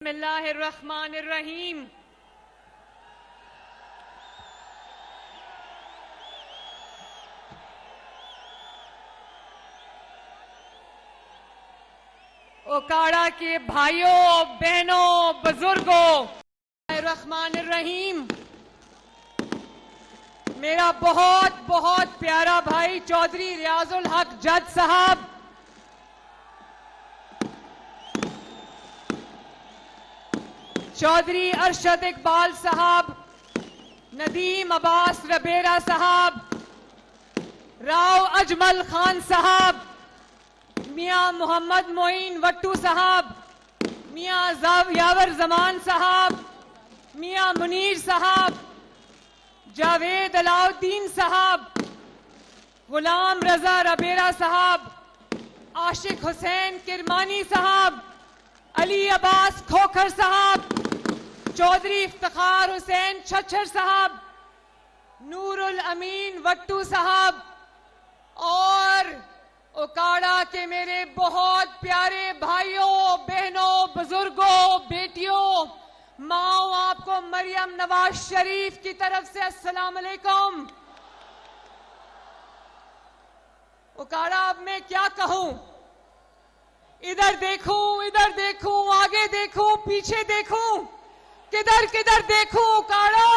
बिस्मिल्लाहिर्रहमानिर्रहीम। ओकाड़ा के भाइयों, बहनों, बुजुर्गों, रहमानिर्रहीम। मेरा बहुत बहुत प्यारा भाई चौधरी रियाजुल हक जज साहब, चौधरी अरशद इकबाल साहब, नदीम अब्बास रबेरा साहब, राव अजमल खान साहब, मियां मोहम्मद मोइन वट्टू साहब, मियां यावर जमान साहब, मियां मुनीर साहब, जावेद अलाउद्दीन साहब, गुलाम रजा रबेरा साहब, आशिक हुसैन किरमानी साहब, अली अब्बास खोखर साहब, चौधरी इफ्तिखार हुसैन छच्छर साहब, नूरुल अमीन वट्टू साहब और ओकाड़ा के मेरे बहुत प्यारे भाइयों, बहनों, बुजुर्गों, बेटियों, माओ, आपको मरियम नवाज शरीफ की तरफ से अस्सलाम अलैकुम। ओकाड़ा, अब मैं क्या कहूं? इधर देखूं, आगे देखूं, पीछे देखूं, किधर किधर देखूं? ओकाड़ा,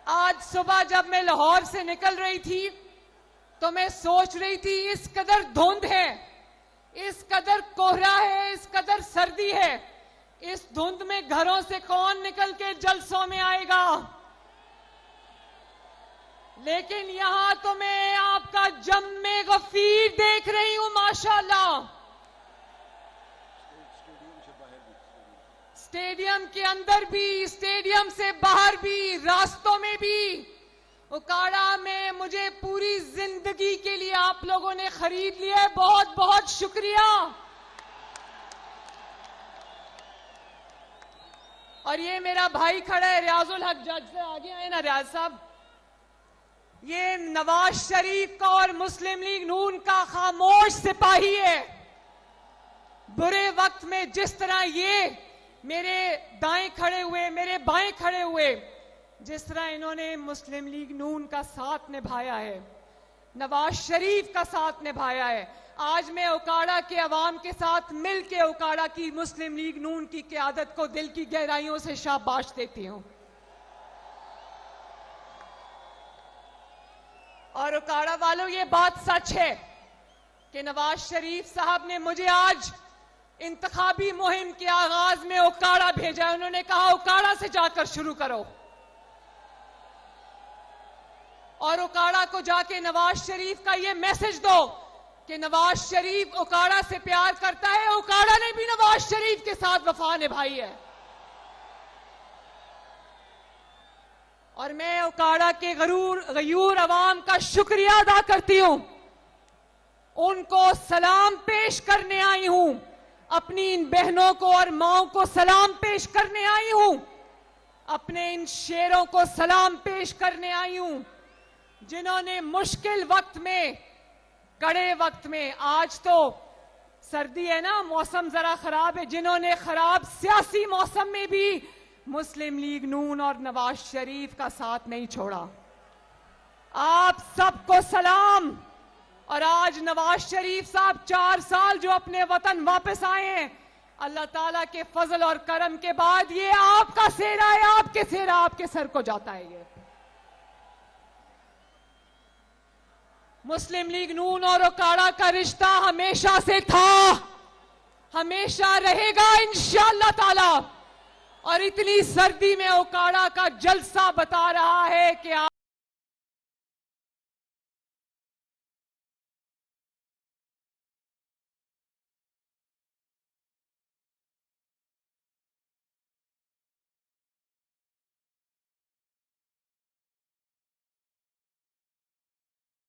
आज सुबह जब मैं लाहौर से निकल रही थी तो मैं सोच रही थी, इस कदर धुंध है, इस कदर कोहरा है, इस कदर सर्दी है, इस धुंध में घरों से कौन निकल के जलसों में आएगा? लेकिन यहां तो मैं आपका जम्मे गफीर देख रही हूं, माशाल्लाह। स्टेडियम के अंदर भी, स्टेडियम से बाहर भी, रास्तों में भी। ओकाड़ा में मुझे पूरी जिंदगी के लिए आप लोगों ने खरीद लिया है, बहुत बहुत शुक्रिया। और ये मेरा भाई खड़ा है रियाजुल हक जज से, आगे आए ना रियाज साहब। ये नवाज शरीफ का और मुस्लिम लीग नून का खामोश सिपाही है। बुरे वक्त में जिस तरह ये मेरे दाएं खड़े हुए, मेरे बाएं खड़े हुए, जिस तरह इन्होंने मुस्लिम लीग नून का साथ निभाया है, नवाज शरीफ का साथ निभाया है, आज मैं ओकाड़ा के अवाम के साथ मिलकर ओकाड़ा की मुस्लिम लीग नून की क़यादत को दिल की गहराइयों से शाबाश देती हूं। और ओकाड़ा वालों, ये बात सच है कि नवाज शरीफ साहब ने मुझे आज इंतखाबी मुहिम के आगाज में ओकाड़ा भेजा। उन्होंने कहा ओकाड़ा से जाकर शुरू करो, और ओकाड़ा को जाके नवाज शरीफ का ये मैसेज दो कि नवाज शरीफ ओकाड़ा से प्यार करता है, ओकाड़ा ने भी नवाज शरीफ के साथ वफा निभाई है। और मैं ओकाड़ा के गयूर अवाम का शुक्रिया अदा करती हूं, उनको सलाम पेश करने आई हूं, अपनी इन बहनों को और माओं को सलाम पेश करने आई हूं, अपने इन शेरों को सलाम पेश करने आई हूं, जिन्होंने मुश्किल वक्त में, कड़े वक्त में, आज तो सर्दी है ना, मौसम जरा खराब है, जिन्होंने खराब सियासी मौसम में भी मुस्लिम लीग नून और नवाज शरीफ का साथ नहीं छोड़ा। आप सबको सलाम। और आज नवाज शरीफ साहब 4 साल जो अपने वतन वापस आए हैं, अल्लाह ताला के फजल और करम के बाद ये आपका सेहरा है, आपके सेहरा आपके सर को जाता है। ये मुस्लिम लीग नून और ओकाड़ा का रिश्ता हमेशा से था, हमेशा रहेगा इंशाअल्लाह ताला। और इतनी सर्दी में ओकाड़ा का जलसा बता रहा है कि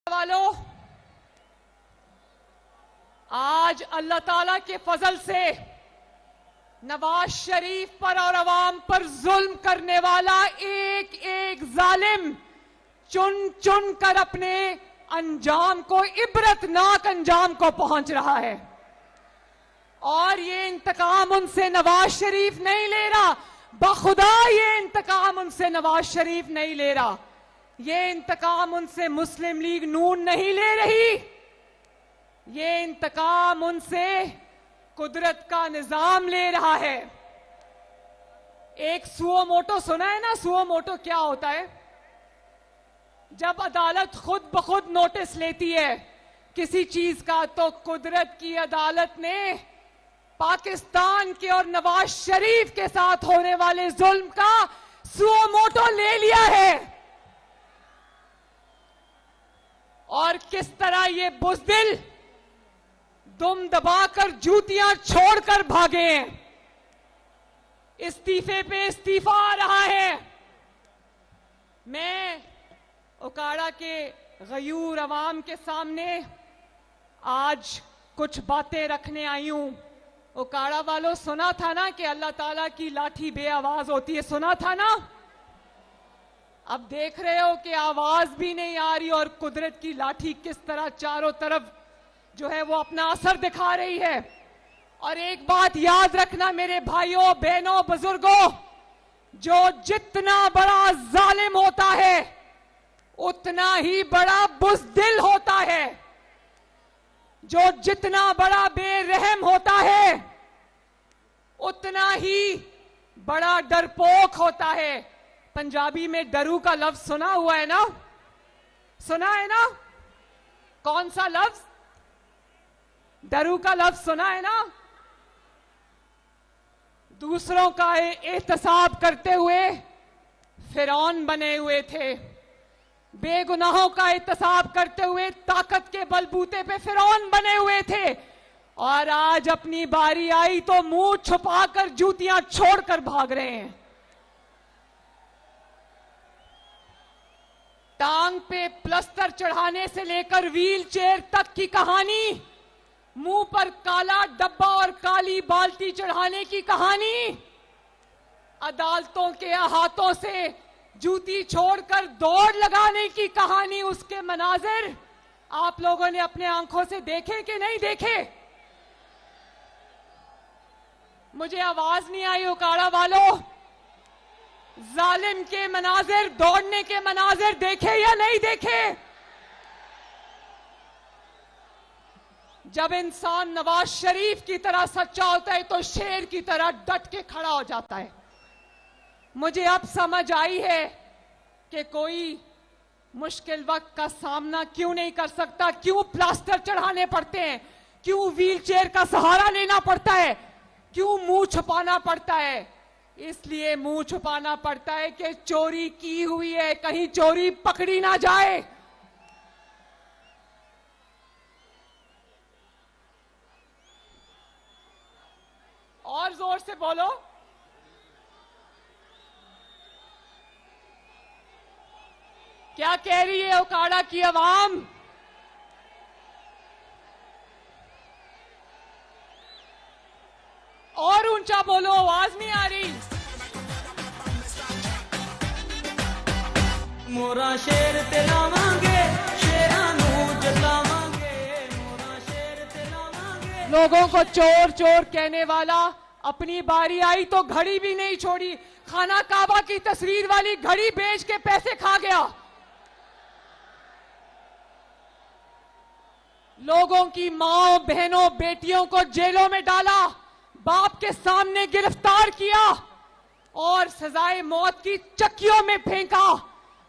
वालों, आज अल्लाह ताला के फजल से नवाज शरीफ पर और अवाम पर जुल्म करने वाला एक एक जालिम चुन चुन कर अपने अंजाम को, इबरतनाक अंजाम को पहुंच रहा है। और ये इंतकाम उनसे नवाज शरीफ नहीं ले रहा, बखुदा ये इंतकाम उनसे नवाज शरीफ नहीं ले रहा, ये इंतकाम उनसे मुस्लिम लीग नून नहीं ले रही, ये इंतकाम उनसे कुदरत का निजाम ले रहा है। एक सुओ मोटो सुना है ना? सुओ मोटो क्या होता है? जब अदालत खुद ब खुद नोटिस लेती है किसी चीज का, तो कुदरत की अदालत ने पाकिस्तान के और नवाज शरीफ के साथ होने वाले जुल्म का सुओ मोटो ले लिया है। और किस तरह ये बुज़दिल दुम दबाकर जूतियां छोड़कर भागे हैं। इस्तीफे पे इस्तीफा आ रहा है। मैं उकाड़ा के गयूर अवाम के सामने आज कुछ बातें रखने आई हूं। उकाड़ा वालों, सुना था ना कि अल्लाह ताला की लाठी बेआवाज होती है? सुना था ना? अब देख रहे हो कि आवाज भी नहीं आ रही और कुदरत की लाठी किस तरह चारों तरफ जो है वो अपना असर दिखा रही है। और एक बात याद रखना मेरे भाइयों बहनों बुजुर्गों, जो जितना बड़ा जालिम होता है उतना ही बड़ा बुज़दिल होता है, जो जितना बड़ा बेरहम होता है उतना ही बड़ा डरपोक होता है। पंजाबी में डरू का लफ्ज सुना हुआ है ना? सुना है ना? कौन सा लफ्ज? डरू का लफ्ज सुना है ना? दूसरों का एहतसाब करते हुए फिरौन बने हुए थे, बेगुनाहों का एहतसाब करते हुए ताकत के बलबूते पे फिरौन बने हुए थे, और आज अपनी बारी आई तो मुंह छुपाकर जूतियां छोड़कर भाग रहे हैं। टांग पे प्लस्तर चढ़ाने से लेकर व्हील चेयर तक की कहानी, मुंह पर काला डब्बा और काली बाल्टी चढ़ाने की कहानी, अदालतों के हाथों से जूती छोड़कर दौड़ लगाने की कहानी, उसके मनाजिर आप लोगों ने अपने आंखों से देखे कि नहीं देखे? मुझे आवाज नहीं आई उकाड़ा वालों, जालिम के मनाजिर, दौड़ने के मनाजिर देखे या नहीं देखे? जब इंसान नवाज शरीफ की तरह सच्चा होता है तो शेर की तरह डट के खड़ा हो जाता है। मुझे अब समझ आई है कि कोई मुश्किल वक्त का सामना क्यों नहीं कर सकता, क्यों प्लास्टर चढ़ाने पड़ते हैं, क्यों व्हील चेयर का सहारा लेना पड़ता है, क्यों मुंह छुपाना पड़ता है। इसलिए मुंह छुपाना पड़ता है कि चोरी की हुई है, कहीं चोरी पकड़ी ना जाए। और जोर से बोलो। क्या कह रही है उकाड़ा की आवाम? और ऊंचा बोलो, आवाज नहीं आ रही। मोरा शेर ते लावांगे, शेरां नूं जतावांगे, मोरा शेर ते लावांगे। लोगों को चोर चोर कहने वाला अपनी बारी आई तो घड़ी भी नहीं छोड़ी, खाना काबा की तस्वीर वाली घड़ी बेच के पैसे खा गया। लोगों की मां बहनों बेटियों को जेलों में डाला, बाप के सामने गिरफ्तार किया और सजाए मौत की चक्कियों में फेंका।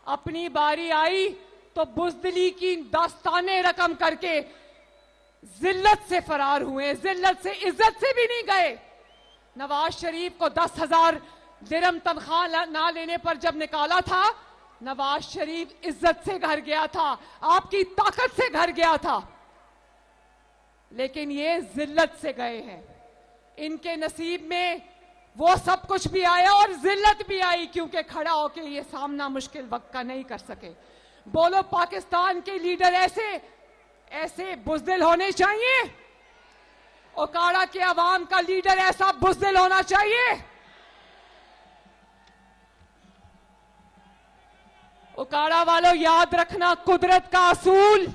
अपनी बारी आई तो बुज़दिली की दास्ताने रकम करके जिल्लत से फरार हुए, जिल्लत से इज्जत से भी नहीं गए। नवाज शरीफ को 10,000 दिरहम तनख्वाह ना लेने पर जब निकाला था, नवाज शरीफ इज्जत से घर गया था, आपकी ताकत से घर गया था, लेकिन ये जिल्लत से गए हैं। इनके नसीब में वो सब कुछ भी आया और जिल्लत भी आई, क्योंकि खड़ा होकर ये सामना मुश्किल वक्त का नहीं कर सके। बोलो, पाकिस्तान के लीडर ऐसे बुज़दिल होने चाहिए? उकाड़ा के अवाम का लीडर ऐसा बुज़दिल होना चाहिए? उकाड़ा वालों, याद रखना, कुदरत का असूल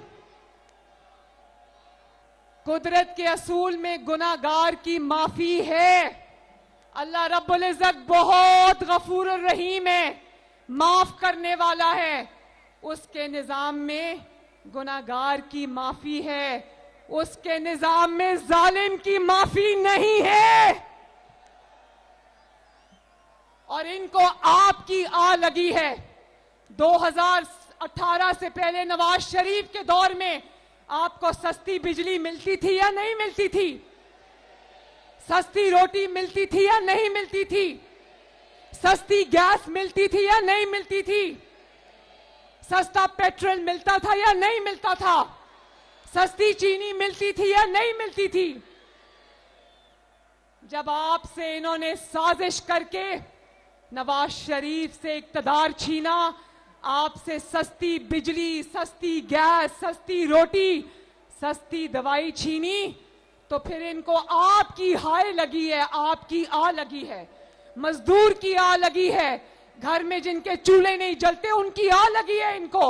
कुदरत के असूल में गुनाहगार की माफी है। अल्लाह रब्बुल इज्जत बहुत गफूर और रहीम है, माफ करने वाला है। उसके निजाम में गुनाहगार की माफी है, उसके निजाम में जालिम की माफी नहीं है। और इनको आपकी आ लगी है। 2018 से पहले नवाज शरीफ के दौर में आपको सस्ती बिजली मिलती थी या नहीं मिलती थी? सस्ती रोटी मिलती थी या नहीं मिलती थी? सस्ती गैस मिलती थी या नहीं मिलती थी? सस्ता पेट्रोल मिलता था या नहीं मिलता था? सस्ती चीनी मिलती थी या नहीं मिलती थी? जब आपसे इन्होंने साजिश करके नवाज शरीफ से इक्तदार छीना, आपसे सस्ती बिजली, सस्ती गैस, सस्ती रोटी, सस्ती दवाई छीनी, तो फिर इनको आपकी हाय लगी है, आपकी आ लगी है। मजदूर की आ लगी है, घर में जिनके चूल्हे नहीं जलते उनकी आ लगी है इनको।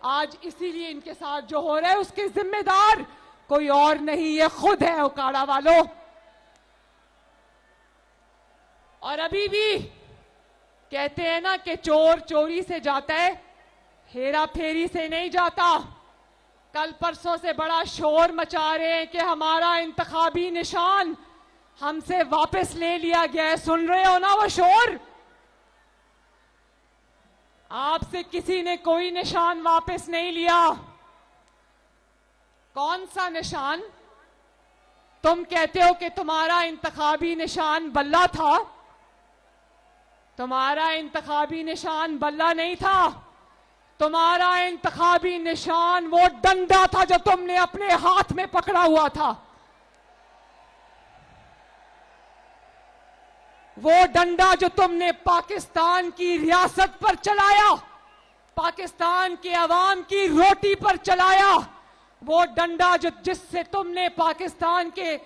आज इसीलिए इनके साथ जो हो रहा है उसके जिम्मेदार कोई और नहीं, ये खुद है उकाड़ा वालों। और अभी भी कहते हैं ना कि चोर चोरी से जाता है, हेरा फेरी से नहीं जाता। कल परसों से बड़ा शोर मचा रहे हैं कि हमारा इंतखाबी निशान हमसे वापस ले लिया गया है। सुन रहे हो ना वो शोर? आपसे किसी ने कोई निशान वापस नहीं लिया। कौन सा निशान? तुम कहते हो कि तुम्हारा इंतखाबी निशान बल्ला था। तुम्हारा इंतखाबी निशान बल्ला नहीं था, तुम्हारा इंतखाबी निशान वो डंडा था जो तुमने अपने हाथ में पकड़ा हुआ था। वो डंडा जो तुमने पाकिस्तान की रियासत पर चलाया, पाकिस्तान के अवाम की रोटी पर चलाया, वो डंडा जो जिससे तुमने पाकिस्तान के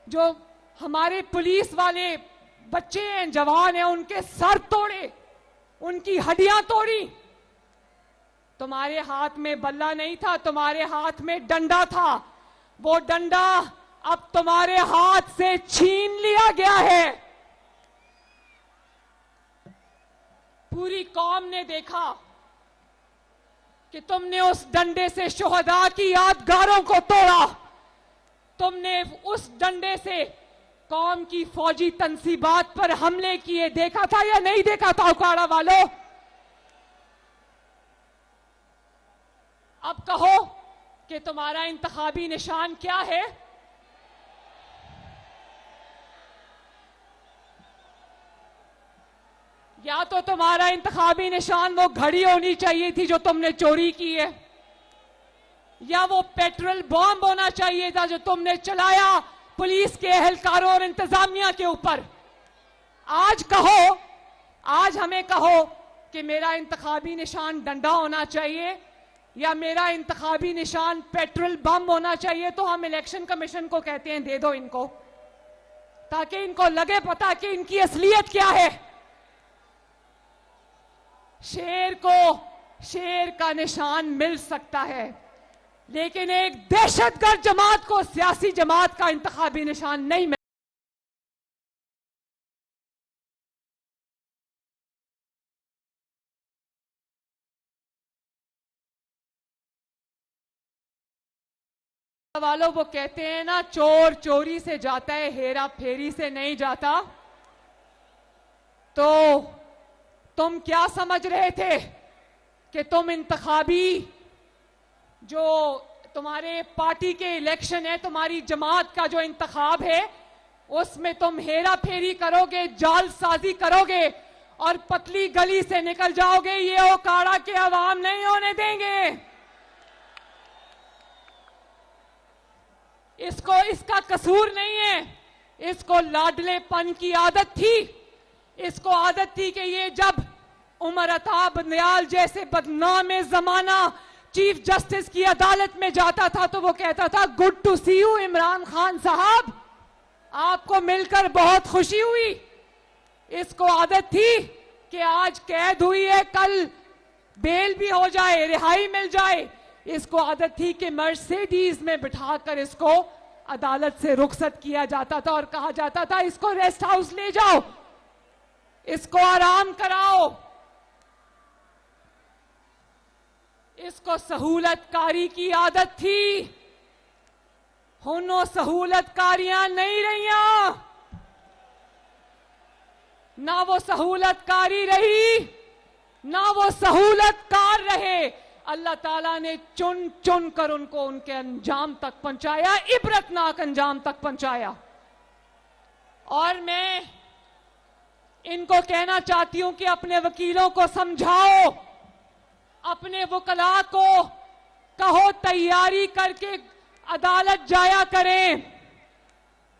जो हमारे पुलिस वाले बच्चे हैं, जवान हैं, उनके सर तोड़े, उनकी हड्डियां तोड़ी। तुम्हारे हाथ में बल्ला नहीं था, तुम्हारे हाथ में डंडा था। वो डंडा अब तुम्हारे हाथ से छीन लिया गया है। पूरी कौम ने देखा कि तुमने उस डंडे से शुहदा की यादगारों को तोड़ा। तुमने उस डंडे से कौम की फौजी तंसीबात पर हमले किए। देखा था या नहीं देखा था उकाड़ा वालों? अब कहो कि तुम्हारा इंतखाबी निशान क्या है? या तो तुम्हारा इंतखाबी निशान वो घड़ी होनी चाहिए थी जो तुमने चोरी की है, या वो पेट्रोल बॉम्ब होना चाहिए था जो तुमने चलाया पुलिस के एहलकारों और इंतजामिया के ऊपर। आज कहो, आज हमें कहो कि मेरा इंतखाबी निशान डंडा होना चाहिए या मेरा इंतखाबी निशान पेट्रोल बम होना चाहिए, तो हम इलेक्शन कमीशन को कहते हैं दे दो इनको, ताकि इनको लगे पता कि इनकी असलियत क्या है। शेर को शेर का निशान मिल सकता है, लेकिन एक दहशतगर्द जमात को सियासी जमात का इंतखाबी निशान नहीं मिल। वालों वो कहते हैं ना, चोर चोरी से जाता है, हेरा फेरी से नहीं जाता। तो तुम क्या समझ रहे थे कि तुम इंतखाबी जो तुम्हारे पार्टी के इलेक्शन है, तुम्हारी जमात का जो इंतखाब है, उसमें तुम हेरा फेरी करोगे, जालसाजी करोगे और पतली गली से निकल जाओगे? ये ओकाड़ा के अवाम नहीं होने देंगे। इसको इसका कसूर नहीं है, इसको लाडलेपन की आदत थी। इसको आदत थी कि ये जब उमर अता बंदयाल जैसे बदनाम जमाना चीफ जस्टिस की अदालत में जाता था तो वो कहता था good to see you Imran Khan साहब, आपको मिलकर बहुत खुशी हुई। इसको आदत थी कि आज कैद हुई है, कल बेल भी हो जाए, रिहाई मिल जाए। इसको आदत थी कि मर्सिडीज में बिठाकर इसको अदालत से रुखसत किया जाता था और कहा जाता था इसको रेस्ट हाउस ले जाओ, इसको आराम कराओ। इसको सहूलतकारी की आदत थी। हुनो सहूलतकारियां नहीं रहियां, ना वो सहूलतकारी रही ना वो सहूलतकार रहे। अल्लाह ताला ने चुन चुन कर उनको उनके अंजाम तक पहुंचाया, इबरतनाक अंजाम तक पहुंचाया। और मैं इनको कहना चाहती हूं कि अपने वकीलों को समझाओ, अपने वकला को कहो तैयारी करके अदालत जाया करें,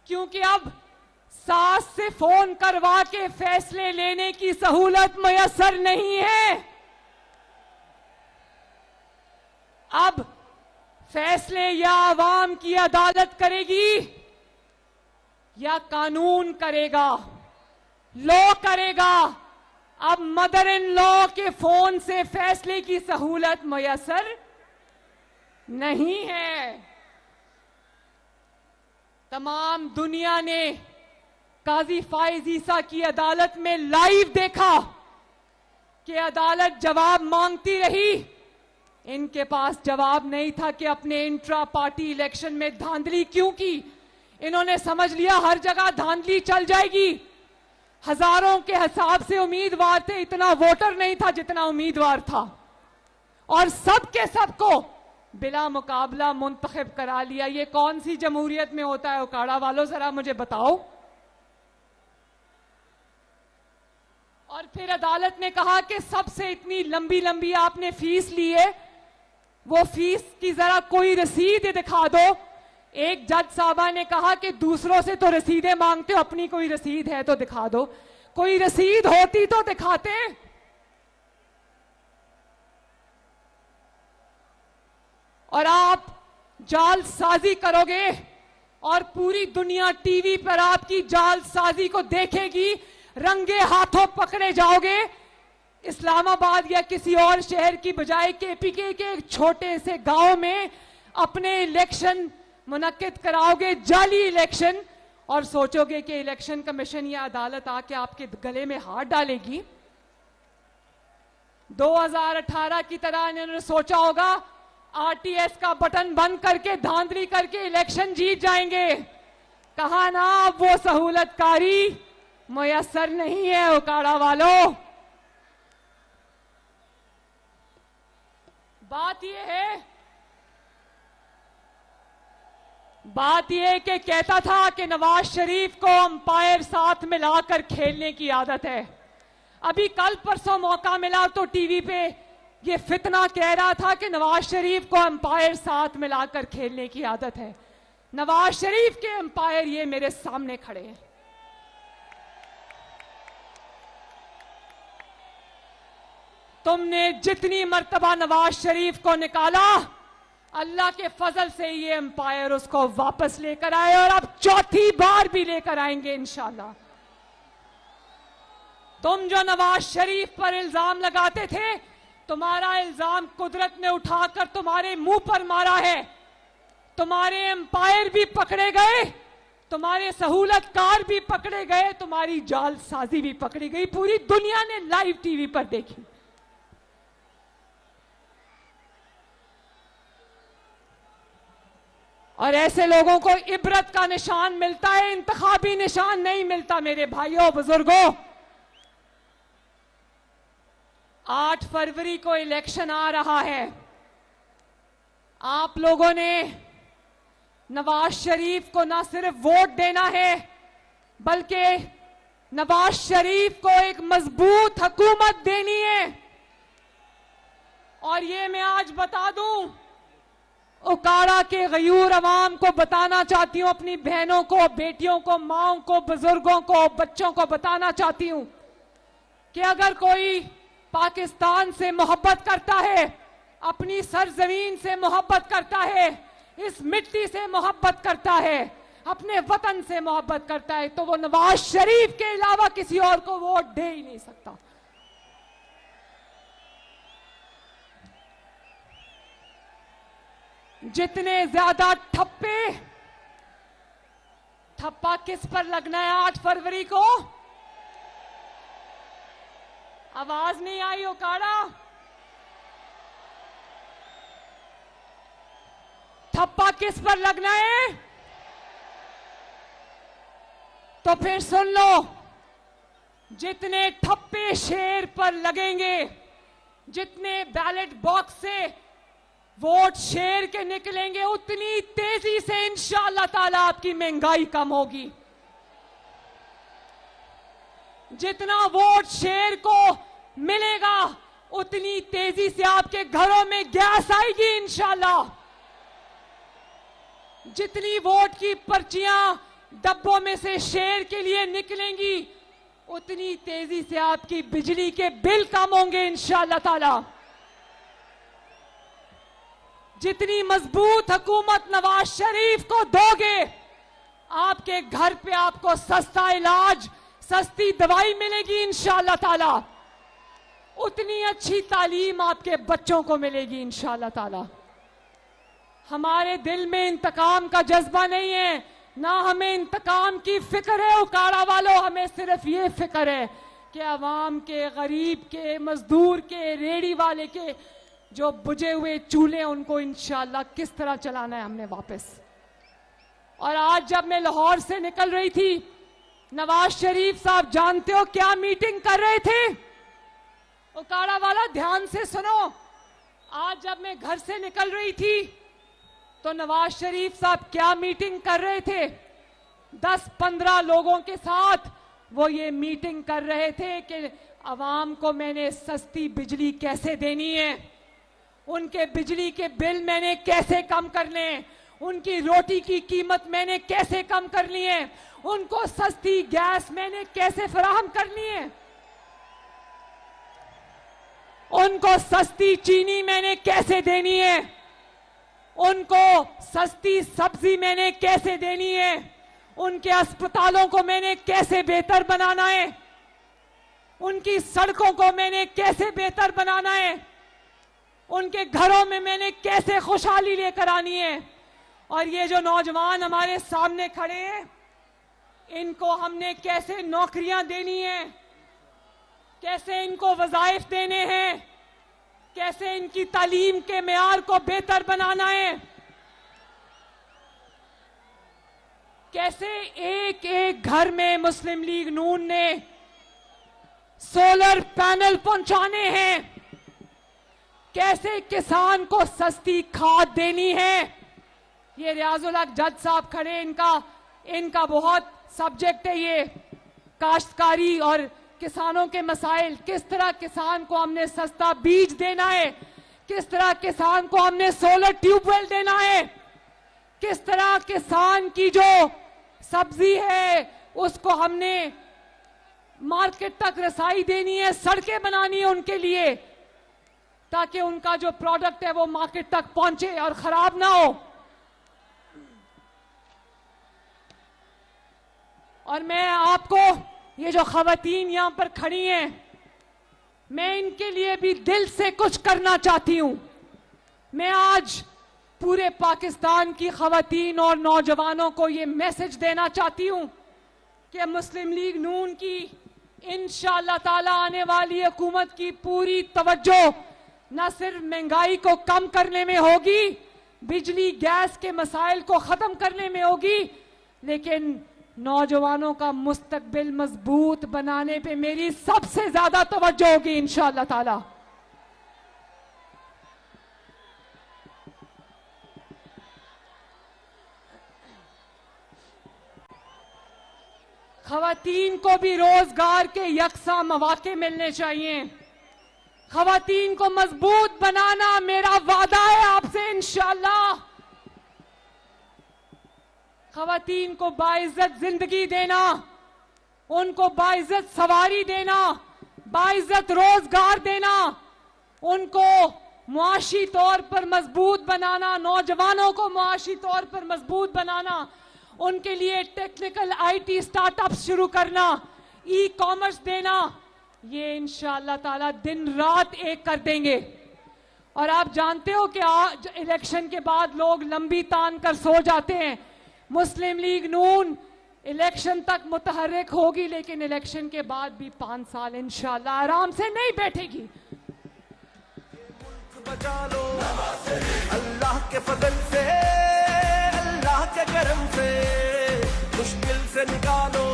क्योंकि अब सास से फोन करवा के फैसले लेने की सहूलत मयसर नहीं है। अब फैसले या आवाम की अदालत करेगी या कानून करेगा, लॉ करेगा। अब मदर इन लॉ के फोन से फैसले की सहूलत मयसर नहीं है। तमाम दुनिया ने काजी फाइज ईसा की अदालत में लाइव देखा कि अदालत जवाब मांगती रही। इनके पास जवाब नहीं था कि अपने इंट्रा पार्टी इलेक्शन में धांधली क्यों की। इन्होंने समझ लिया हर जगह धांधली चल जाएगी। हजारों के हिसाब से उम्मीदवार थे, इतना वोटर नहीं था जितना उम्मीदवार था, और सबके सबको बिला मुकाबला मुंतखब करा लिया। ये कौन सी जमहूरियत में होता है उकाड़ा वालों, जरा मुझे बताओ। और फिर अदालत ने कहा कि सबसे इतनी लंबी लंबी आपने फीस ली है, वो फीस की जरा कोई रसीद दिखा दो। एक जज साहबा ने कहा कि दूसरों से तो रसीदें मांगते हो, अपनी कोई रसीद है तो दिखा दो। कोई रसीद होती तो दिखाते। और आप जालसाजी करोगे और पूरी दुनिया टीवी पर आपकी जालसाजी को देखेगी, रंगे हाथों पकड़े जाओगे। इस्लामाबाद या किसी और शहर की बजाय केपीके के एक छोटे से गांव में अपने इलेक्शन मुनक्किद कराओगे, जाली इलेक्शन, और सोचोगे कि इलेक्शन कमीशन या अदालत आके आपके गले में हाथ डालेगी। 2018 की तरह इन्होंने सोचा होगा आरटीएस का बटन बंद करके धांधली करके इलेक्शन जीत जाएंगे। कहा ना, अब वो सहूलतकारी मयसर नहीं है उकाड़ा वालों। बात यह है कि कहता था कि नवाज शरीफ को अंपायर साथ मिलाकर खेलने की आदत है। अभी कल परसों मौका मिला तो टीवी पे ये फितना कह रहा था कि नवाज शरीफ को अंपायर साथ मिलाकर खेलने की आदत है। नवाज शरीफ के अंपायर ये मेरे सामने खड़े हैं। तुमने जितनी मर्तबा नवाज शरीफ को निकाला, अल्लाह के फजल से ये एम्पायर उसको वापस लेकर आए, और अब चौथी बार भी लेकर आएंगे इंशाल्लाह। तुम जो नवाज शरीफ पर इल्जाम लगाते थे, तुम्हारा इल्जाम कुदरत ने उठाकर तुम्हारे मुंह पर मारा है। तुम्हारे एम्पायर भी पकड़े गए, तुम्हारे सहूलतकार भी पकड़े गए, तुम्हारी जालसाजी भी पकड़ी गई। पूरी दुनिया ने लाइव टीवी पर देखी। और ऐसे लोगों को इबरत का निशान मिलता है, इंतखाबी निशान नहीं मिलता। मेरे भाइयों बुजुर्गों, 8 फरवरी को इलेक्शन आ रहा है। आप लोगों ने नवाज शरीफ को ना सिर्फ वोट देना है, बल्कि नवाज शरीफ को एक मजबूत हुकूमत देनी है। और ये मैं आज बता दूं, उकाड़ा के गयूर अवाम को बताना चाहती हूं, अपनी बहनों को, बेटियों को, माओं को, बुजुर्गों को, बच्चों को बताना चाहती हूं कि अगर कोई पाकिस्तान से मोहब्बत करता है, अपनी सरजमीन से मोहब्बत करता है, इस मिट्टी से मोहब्बत करता है, अपने वतन से मोहब्बत करता है, तो वो नवाज शरीफ के अलावा किसी और को वोट दे ही नहीं सकता। जितने ज्यादा ठप्पे ठप्पा किस पर लगना है 8 फरवरी को? आवाज नहीं आई ओकाड़ा। ठप्पा किस पर लगना है? तो फिर सुन लो, जितने ठप्पे शेर पर लगेंगे, जितने बैलेट बॉक्स से वोट शेर के निकलेंगे, उतनी तेजी से इंशाअल्लाह ताला आपकी महंगाई कम होगी। जितना वोट शेर को मिलेगा, उतनी तेजी से आपके घरों में गैस आएगी इंशाअल्लाह। जितनी वोट की पर्चियां डब्बों में से शेर के लिए निकलेंगी, उतनी तेजी से आपकी बिजली के बिल कम होंगे इंशाअल्लाह ताला। जितनी मजबूत हुकूमत नवाज शरीफ को दोगे, आपके घर पे आपको सस्ता इलाज, सस्ती दवाई मिलेगी इंशाअल्लाह ताला। उतनी अच्छी तालीम आपके बच्चों को मिलेगी इंशाअल्लाह ताला। हमारे दिल में इंतकाम का जज्बा नहीं है, ना हमें इंतकाम की फिक्र है उकाड़ा वालों। हमें सिर्फ ये फिक्र है कि अवाम के, गरीब के, मजदूर के, रेड़ी वाले के जो बुझे हुए चूल्हे, उनको इंशाअल्लाह किस तरह चलाना है हमने वापस। और आज जब मैं लाहौर से निकल रही थी, नवाज शरीफ साहब जानते हो क्या मीटिंग कर रहे थे? उकाड़ा वाला ध्यान से सुनो। आज जब मैं घर से निकल रही थी तो नवाज शरीफ साहब क्या मीटिंग कर रहे थे? 10-15 लोगों के साथ वो ये मीटिंग कर रहे थे कि अवाम को मैंने सस्ती बिजली कैसे देनी है, उनके बिजली के बिल मैंने कैसे कम करने, उनकी रोटी की कीमत मैंने कैसे कम करनी है, उनको सस्ती गैस मैंने कैसे फराहम करनी है, उनको सस्ती चीनी मैंने कैसे देनी है, उनको सस्ती सब्जी मैंने कैसे देनी है, उनके अस्पतालों को मैंने कैसे बेहतर बनाना है, उनकी सड़कों को मैंने कैसे बेहतर बनाना है, उनके घरों में मैंने कैसे खुशहाली लेकर आनी है। और ये जो नौजवान हमारे सामने खड़े हैं, इनको हमने कैसे नौकरियां देनी है, कैसे इनको वज़ाइफ देने हैं, कैसे इनकी तालीम के मेयार को बेहतर बनाना है, कैसे एक एक घर में मुस्लिम लीग नून ने सोलर पैनल पहुंचाने हैं, कैसे किसान को सस्ती खाद देनी है। ये रियाजुल हक जज साहब खड़े, इनका बहुत सब्जेक्ट है ये, काश्तकारी और किसानों के मसाइल। किस तरह किसान को हमने सस्ता बीज देना है, किस तरह किसान को हमने सोलर ट्यूबवेल देना है, किस तरह किसान की जो सब्जी है उसको हमने मार्केट तक रसाई देनी है, सड़कें बनानी है उनके लिए, ताकि उनका जो प्रोडक्ट है वो मार्केट तक पहुंचे और खराब ना हो। और मैं आपको, ये जो खवातीन यहां पर खड़ी हैं, मैं इनके लिए भी दिल से कुछ करना चाहती हूं। मैं आज पूरे पाकिस्तान की खवातीन और नौजवानों को ये मैसेज देना चाहती हूं कि मुस्लिम लीग नून की इंशाअल्लाह ताला आने वाली हुकूमत की पूरी तवज्जो न सिर्फ महंगाई को कम करने में होगी, बिजली गैस के मसाइल को खत्म करने में होगी, लेकिन नौजवानों का मुस्तकबिल मजबूत बनाने पे मेरी सबसे ज्यादा तवज्जो होगी इंशाअल्लाह ताला। खवातीन को भी रोजगार के यकसा मौके मिलने चाहिए। खवातीन को मजबूत बनाना मेरा वादा है आपसे इंशाअल्लाह। खवातीन को बाइज्जत जिंदगी देना, उनको बाइज्जत सवारी देना, बाइज्जत रोजगार देना, उनको मुआशी तौर पर मजबूत बनाना, नौजवानों को मुआशी तौर पर मजबूत बनाना, उनके लिए टेक्निकल आईटी स्टार्टअप्स शुरू करना, ई कॉमर्स देना, ये इंशाअल्लाह ताला दिन रात एक कर देंगे। और आप जानते हो कि आज इलेक्शन के बाद लोग लंबी तान कर सो जाते हैं। मुस्लिम लीग नून इलेक्शन तक मुतहर्रिक होगी, लेकिन इलेक्शन के बाद भी 5 साल इंशाल्लाह आराम से नहीं बैठेगी। बचा लो अल्लाह के फजल से, अल्लाह के करम से, मुश्किल से निकालो,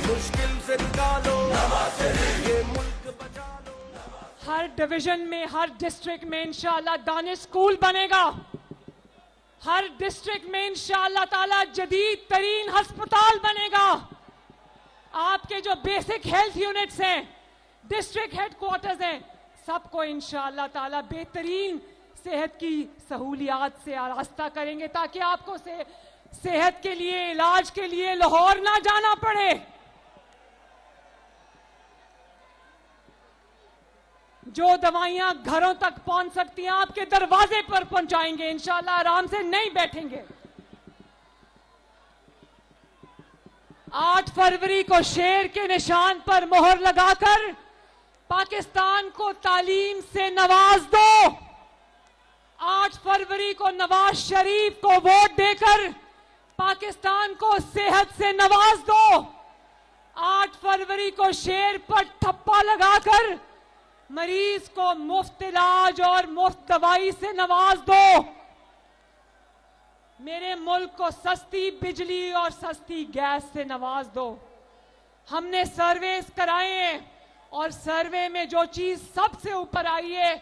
मुश्किल से निकालो, ये मुल्क बचा लो। हर डिवीजन में, हर डिस्ट्रिक्ट में इंशाल्लाह दानिश स्कूल बनेगा। हर डिस्ट्रिक्ट में इंशाल्लाह ताला जदीद तरीन अस्पताल बनेगा। आपके जो बेसिक हेल्थ यूनिट्स हैं, डिस्ट्रिक्ट हेडक्वार्टर्स हैं, सबको इंशाअल्लाह ताला बेहतरीन सेहत की सहूलियात से आरास्ता करेंगे, ताकि आपको सेहत के लिए, इलाज के लिए लाहौर ना जाना पड़े। जो दवाइयां घरों तक पहुंच सकती हैं, आपके दरवाजे पर पहुंचाएंगे इंशाअल्लाह, आराम से नहीं बैठेंगे। 8 फरवरी को शेर के निशान पर मोहर लगाकर पाकिस्तान को तालीम से नवाज दो। 8 फरवरी को नवाज शरीफ को वोट देकर पाकिस्तान को सेहत से नवाज दो। 8 फरवरी को शेर पर ठप्पा लगाकर मरीज को मुफ्त इलाज और मुफ्त दवाई से नवाज दो। मेरे मुल्क को सस्ती बिजली और सस्ती गैस से नवाज दो। हमने सर्वेस कराए हैं और सर्वे में जो चीज सबसे ऊपर आई है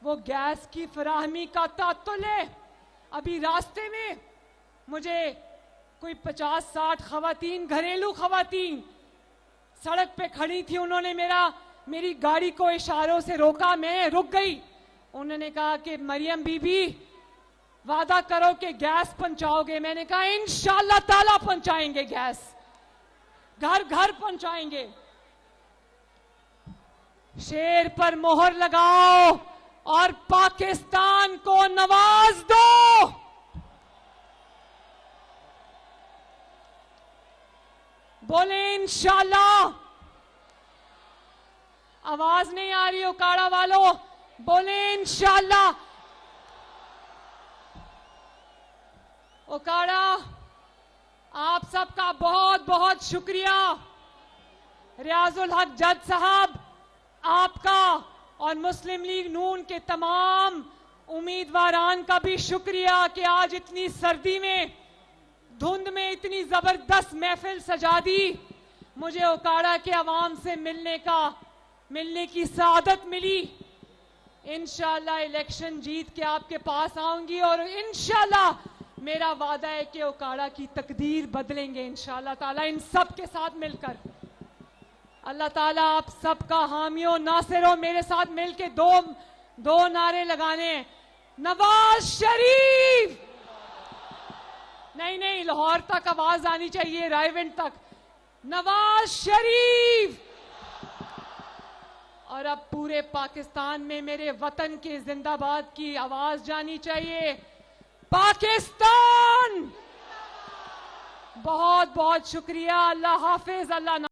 वो गैस की फराहमी का तात्तुल है। अभी रास्ते में मुझे कोई 50-60 खवातीन, घरेलू खवातीन सड़क पे खड़ी थी। उन्होंने मेरी गाड़ी को इशारों से रोका, मैं रुक गई। उन्होंने कहा कि मरियम बीबी वादा करो कि गैस पहुंचाओगे। मैंने कहा इंशाअल्लाह ताला पहुंचाएंगे, गैस घर घर पहुंचाएंगे। शेर पर मोहर लगाओ और पाकिस्तान को नवाज दो। बोले इंशाअल्लाह। आवाज नहीं आ रही उकाड़ा वालों, बोले इंशाअल्लाह। उकाड़ा आप सबका बहुत बहुत शुक्रिया। रियाजुल हक जज साहब, आपका और मुस्लिम लीग नून के तमाम उम्मीदवारान का भी शुक्रिया कि आज इतनी सर्दी में, धुंध में इतनी जबरदस्त महफिल सजा दी। मुझे उकाड़ा के अवाम से मिलने की सआदत मिली। इंशाअल्लाह इलेक्शन जीत के आपके पास आऊंगी और इंशाअल्लाह मेरा वादा है कि उकाड़ा की तकदीर बदलेंगे इंशाअल्लाह ताला, इन सब के साथ मिलकर। अल्लाह ताला आप सबका हामियों नासिरों। मेरे साथ मिलके दो नारे लगाने हैं। नवाज शरीफ। नहीं, लाहौर तक आवाज आनी चाहिए, रायविंड तक। नवाज शरीफ। और अब पूरे पाकिस्तान में मेरे वतन के जिंदाबाद की आवाज जानी चाहिए। पाकिस्तान। बहुत बहुत शुक्रिया। अल्लाह हाफिज। अल्लाह